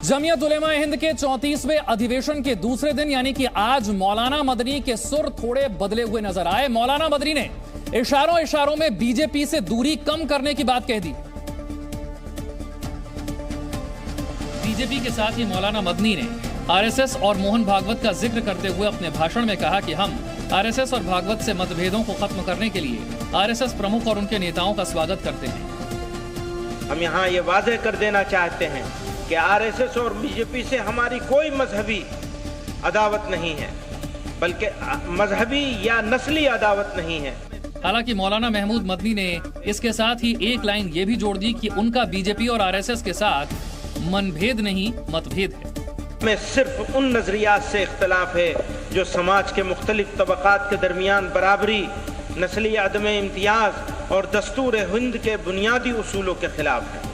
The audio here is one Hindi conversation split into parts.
जमीयत उलेमा हिंद के 34वें अधिवेशन के दूसरे दिन यानी कि आज मौलाना मदनी के सुर थोड़े बदले हुए नजर आए। मौलाना मदनी ने इशारों में बीजेपी से दूरी कम करने की बात कह दी। बीजेपी के साथ ही मौलाना मदनी ने आरएसएस और मोहन भागवत का जिक्र करते हुए अपने भाषण में कहा कि हम आरएसएस और भागवत से मतभेदों को खत्म करने के लिए आरएसएस प्रमुख और उनके नेताओं का स्वागत करते हैं। हम यहाँ ये वादे कर देना चाहते हैं कि आरएसएस और बीजेपी से हमारी कोई मजहबी अदावत नहीं है, बल्कि मजहबी या नस्ली अदावत नहीं है। हालांकि मौलाना महमूद मदनी ने इसके साथ ही एक लाइन ये भी जोड़ दी कि उनका बीजेपी और आरएसएस के साथ मनभेद नहीं मतभेद है। में सिर्फ उन नजरियात से इख्तलाफ है जो समाज के मुख्तलिफ तबकात के दरमियान बराबरी, नस्ली अदम इम्तियाज और दस्तूर हिंद के बुनियादी उसूलों के खिलाफ है।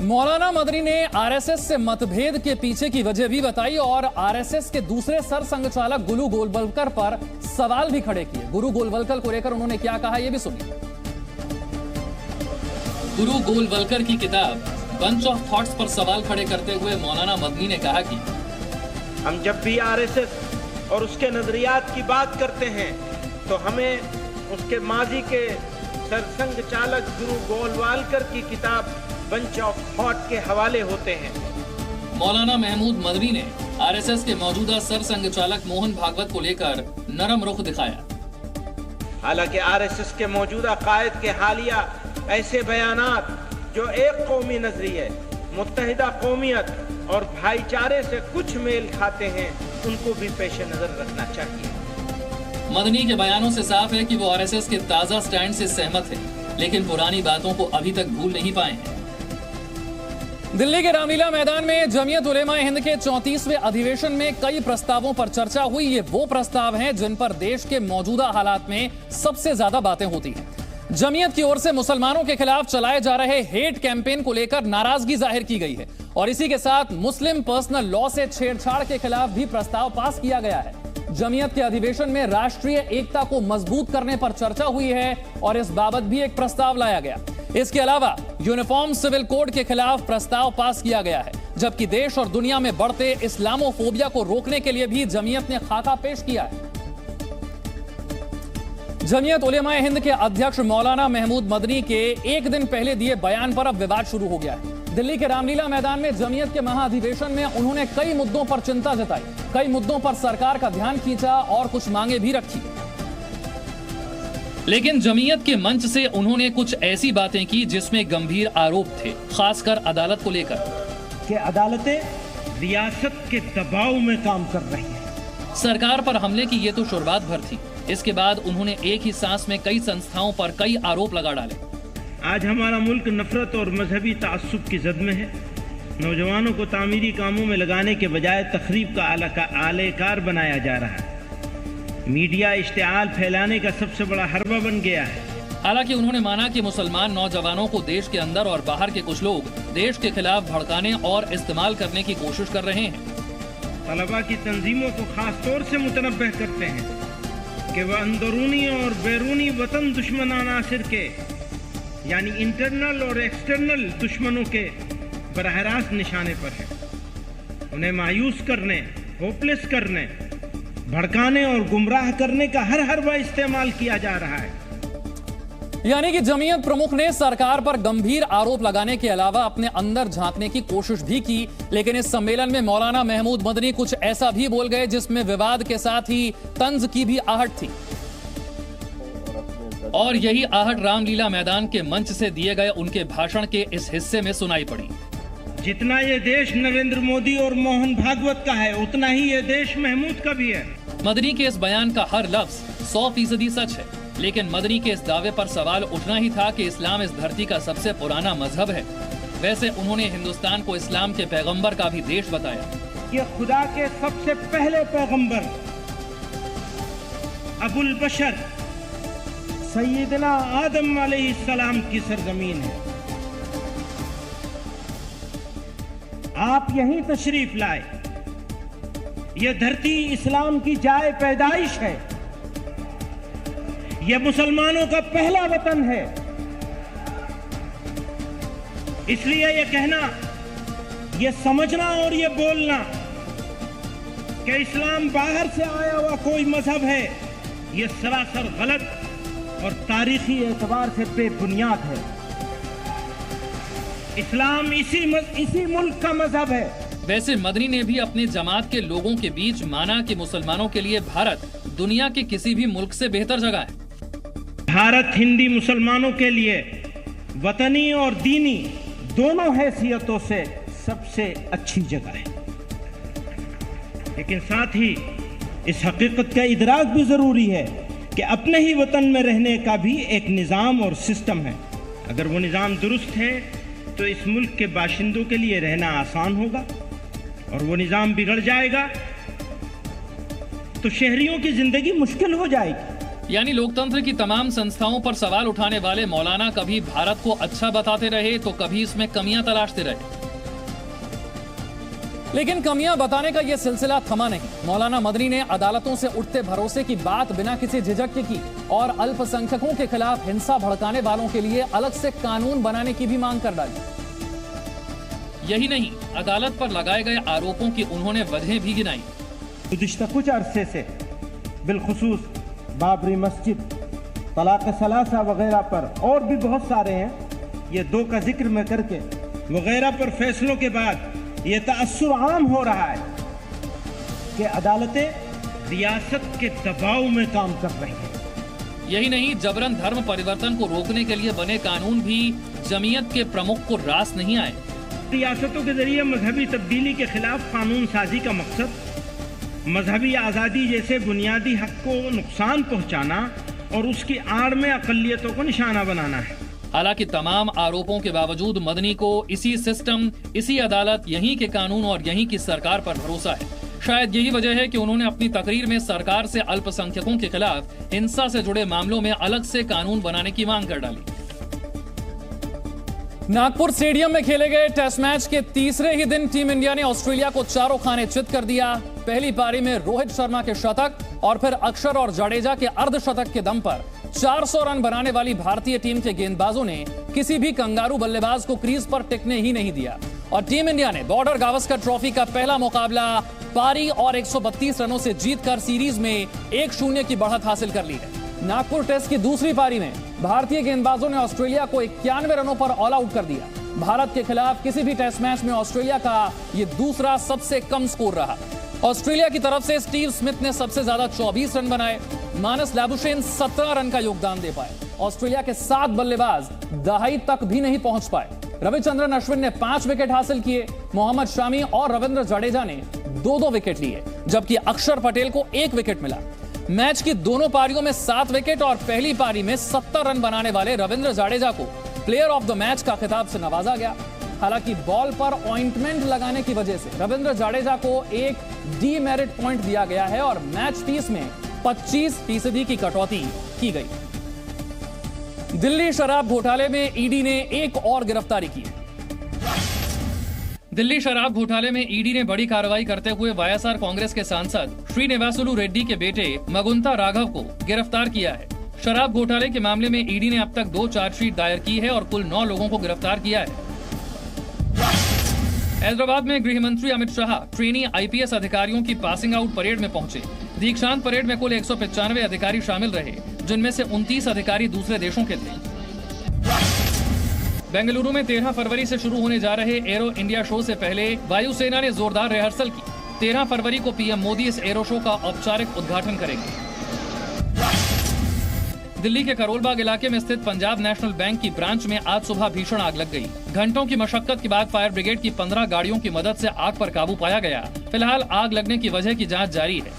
मौलाना मदनी ने आरएसएस से मतभेद के पीछे की वजह भी बताई और आरएसएस के दूसरे सरसंघचालक गुरु गोलवलकर पर सवाल भी खड़े किए। गुरु गोलवलकर को लेकर उन्होंने क्या कहा, यह भी सुनिए। गुरु गोलवलकर की किताब बंच ऑफ थॉट्स पर सवाल खड़े करते हुए मौलाना मदनी ने कहा कि हम जब भी आरएसएस और उसके नजरियात की बात करते हैं तो हमें उसके माजी के सरसंघ चालक गुरु गोलवालकर की किताब बंच ऑफ थॉट के हवाले होते हैं। मौलाना महमूद मदनी ने आरएसएस के मौजूदा सरसंघ चालक मोहन भागवत को लेकर नरम रुख दिखाया। हालांकि आरएसएस के मौजूदा कायद के हालिया ऐसे बयानात जो एक कौमी नजरिए, मुत्तहिदा कौमियत और भाईचारे से कुछ मेल खाते हैं, उनको भी पेश नजर रखना चाहिए। मदनी के बयानों से साफ है कि वो आरएसएस के ताजा स्टैंड से सहमत है, लेकिन पुरानी बातों को अभी तक भूल नहीं पाए हैं। दिल्ली के रामलीला मैदान में जमीयत उलेमा हिंद के 34वें अधिवेशन में कई प्रस्तावों पर चर्चा हुई। ये वो प्रस्ताव हैं जिन पर देश के मौजूदा हालात में सबसे ज्यादा बातें होती हैं। जमीयत की ओर से मुसलमानों के खिलाफ चलाए जा रहे हेट कैंपेन को लेकर नाराजगी जाहिर की गई है और इसी के साथ मुस्लिम पर्सनल लॉ से छेड़छाड़ के खिलाफ भी प्रस्ताव पास किया गया है। जमीयत के अधिवेशन में राष्ट्रीय एकता को मजबूत करने पर चर्चा हुई है और इस बाबत भी एक प्रस्ताव लाया गया। इसके अलावा यूनिफॉर्म सिविल कोड के खिलाफ प्रस्ताव पास किया गया है, जबकि देश और दुनिया में बढ़ते इस्लामोफोबिया को रोकने के लिए भी जमीयत ने खाका पेश किया है। जमीयत उलेमा हिंद के अध्यक्ष मौलाना महमूद मदनी के एक दिन पहले दिए बयान पर अब विवाद शुरू हो गया है। दिल्ली के रामलीला मैदान में जमीयत के महाधिवेशन में उन्होंने कई मुद्दों पर चिंता जताई, कई मुद्दों पर सरकार का ध्यान खींचा और कुछ मांगे भी रखी। लेकिन जमीयत के मंच से उन्होंने कुछ ऐसी बातें की जिसमें गंभीर आरोप थे, खासकर अदालत को लेकर कि अदालतें रियासत के दबाव में काम कर रही हैं। सरकार पर हमले की ये तो शुरुआत भर थी। इसके बाद उन्होंने एक ही सांस में कई संस्थाओं पर कई आरोप लगा डाले। आज हमारा मुल्क नफरत और मजहबी तासुब की जद में है। नौजवानों को तामीरी कामों में लगाने के बजाय तखरीब का आलेकार बनाया जा रहा है। मीडिया इश्तिआल फैलाने का सबसे बड़ा हरबा बन गया है। हालांकि उन्होंने माना कि मुसलमान नौजवानों को देश के अंदर और बाहर के कुछ लोग देश के खिलाफ भड़काने और इस्तेमाल करने की कोशिश कर रहे हैं। तलबा की तंजीमों को खास तौर से मुतनब्बह करते हैं कि वह अंदरूनी और बैरूनी वतन दुश्मन अनासिर के यानी इंटरनल और एक्सटर्नल दुश्मनों के बराह रास्त निशाने पर है। उन्हें मायूस करने, होपलेस करने, भड़काने और गुमराह करने का हर हरबा इस्तेमाल किया जा रहा है। यानी कि जमीयत प्रमुख ने सरकार पर गंभीर आरोप लगाने के अलावा अपने अंदर झांकने की कोशिश भी की, लेकिन इस सम्मेलन में मौलाना महमूद मदनी कुछ ऐसा भी बोल गए जिसमें विवाद के साथ ही तंज की भी आहट थी। और यही आहट रामलीला मैदान के मंच से दिए गए उनके भाषण के इस हिस्से में सुनाई पड़ी। जितना ये देश नरेंद्र मोदी और मोहन भागवत का है, उतना ही ये देश महमूद का भी है। मदनी के इस बयान का हर लफ्ज 100% सच है, लेकिन मदनी के इस दावे पर सवाल उठना ही था कि इस्लाम इस धरती का सबसे पुराना मजहब है। वैसे उन्होंने हिंदुस्तान को इस्लाम के पैगंबर का भी देश बताया। ये खुदा के सबसे पहले पैगंबर अबुल बशर सैयदना आदम अलैहिस्सलाम की सरजमीन है। आप यहीं तशरीफ लाए। यह धरती इस्लाम की जाए पैदाइश है। यह मुसलमानों का पहला वतन है। इसलिए यह कहना ये समझना और ये बोलना कि इस्लाम बाहर से आया हुआ कोई मजहब है, ये सरासर गलत और तारीखी एतबार से बेबुनियाद है। इस्लाम इसी मुल्क का मजहब है। वैसे मदनी ने भी अपने जमात के लोगों के बीच माना कि मुसलमानों के लिए भारत दुनिया के किसी भी मुल्क से बेहतर जगह है। भारत हिंदी मुसलमानों के लिए वतनी और दीनी दोनों हैसियतों से सबसे अच्छी जगह है। लेकिन साथ ही इस हकीकत का इदराक भी जरूरी है कि अपने ही वतन में रहने का भी एक निज़ाम और सिस्टम है। अगर वो निज़ाम दुरुस्त है तो इस मुल्क के बाशिंदों के लिए रहना आसान होगा, और वो निज़ाम बिगड़ जाएगा तो शहरियों की जिंदगी मुश्किल हो जाएगी। यानी लोकतंत्र की तमाम संस्थाओं पर सवाल उठाने वाले मौलाना कभी भारत को अच्छा बताते रहे तो कभी इसमें कमियां तलाशते रहे। लेकिन कमियां बताने का यह सिलसिला थमा नहीं। मौलाना मदनी ने अदालतों से उठते भरोसे की बात बिना किसी झिझक के की और अल्पसंख्यकों के खिलाफ हिंसा भड़काने वालों के लिए अलग से कानून बनाने की भी मांग कर डाली। यही नहीं, अदालत पर लगाए गए आरोपों की उन्होंने वजह भी गिनाई। गुज़िश्ता कुछ अरसे से बिलखुसूस बाबरी मस्जिद, तलाक सलासा वगैरह पर और भी बहुत सारे हैं, ये दो का जिक्र में करके वगैरह पर फैसलों के बाद ये तअस्सुर आम हो रहा है कि अदालतें रियासत के दबाव में काम कर रही हैं। यही नहीं, जबरन धर्म परिवर्तन को रोकने के लिए बने कानून भी जमीयत के प्रमुख को रास नहीं आए। रियासतों के जरिए मजहबी तब्दीली के खिलाफ कानून साजी का मकसद मजहबी आज़ादी जैसे बुनियादी हक को नुकसान पहुंचाना और उसकी आड़ में अक़लियतों को निशाना बनाना है। हालांकि तमाम आरोपों के बावजूद मदनी को इसी सिस्टम, इसी अदालत, यहीं के कानून और यहीं की सरकार पर भरोसा है। शायद यही वजह है कि उन्होंने अपनी तकरीर में सरकार से अल्पसंख्यकों के खिलाफ हिंसा से जुड़े मामलों में अलग से कानून बनाने की मांग कर डाली। नागपुर स्टेडियम में खेले गए टेस्ट मैच के तीसरे ही दिन टीम इंडिया ने ऑस्ट्रेलिया को चारों खाने चित कर दिया। पहली पारी में रोहित शर्मा के शतक और फिर अक्षर और जडेजा के अर्धशतक के दम पर 400 रन बनाने वाली भारतीय टीम के गेंदबाजों ने किसी भी कंगारू बल्लेबाज को क्रीज पर टिकने ही नहीं दिया और टीम इंडिया ने बॉर्डर गावस्कर ट्रॉफी का पहला मुकाबला पारी और 132 रनों से जीतकर सीरीज में 1-0 की बढ़त हासिल कर ली है। नागपुर टेस्ट की दूसरी पारी में भारतीय गेंदबाजों ने ऑस्ट्रेलिया को 91 रनों पर ऑल आउट कर दिया। भारत के खिलाफ किसी भी टेस्ट मैच में ऑस्ट्रेलिया का यह दूसरा सबसे कम स्कोर रहा। ऑस्ट्रेलिया की तरफ से स्टीव स्मिथ ने सबसे ज्यादा 24 रन बनाए। मानस लाबुशेन 17 रन का योगदान दे पाए। ऑस्ट्रेलिया के 7 बल्लेबाज दहाई तक भी नहीं पहुंच पाए। रविचंद्रन अश्विन ने 5 विकेट हासिल किए। मोहम्मद शामी और रविंद्र जडेजा ने 2-2 विकेट लिए, जबकि अक्षर पटेल को 1 विकेट मिला। मैच की दोनों पारियों में 7 विकेट और पहली पारी में 70 रन बनाने वाले रविंद्र जडेजा को प्लेयर ऑफ द मैच का खिताब से नवाजा गया। हालांकि बॉल पर ऑइंटमेंट लगाने की वजह से रविंद्र जडेजा को एक डीमेरिट पॉइंट दिया गया है और मैच फीस में 25% की कटौती की गई। दिल्ली शराब घोटाले में ईडी ने एक और गिरफ्तारी की है। दिल्ली शराब घोटाले में ईडी ने बड़ी कार्रवाई करते हुए वाईएसआर कांग्रेस के सांसद श्रीनिवासुलु रेड्डी के बेटे मगुंता राघव को गिरफ्तार किया है। शराब घोटाले के मामले में ईडी ने अब तक 2 चार्जशीट दायर की है और कुल 9 लोगों को गिरफ्तार किया है। हैदराबाद में गृह मंत्री अमित शाह ट्रेनी आईपीएस अधिकारियों की पासिंग आउट परेड में पहुंचे। दीक्षांत परेड में कुल 195 अधिकारी शामिल रहे, जिनमें से 29 अधिकारी दूसरे देशों के थे। बेंगलुरु में 13 फरवरी से शुरू होने जा रहे एरो इंडिया शो से पहले वायुसेना ने जोरदार रिहर्सल की। 13 फरवरी को पीएम मोदी इस एरो शो का औपचारिक उद्घाटन करेंगे। दिल्ली के करोलबाग इलाके में स्थित पंजाब नेशनल बैंक की ब्रांच में आज सुबह भीषण आग लग गई। घंटों की मशक्कत के बाद फायर ब्रिगेड की 15 गाड़ियों की मदद से आग पर काबू पाया गया। फिलहाल आग लगने की वजह की जांच जारी है।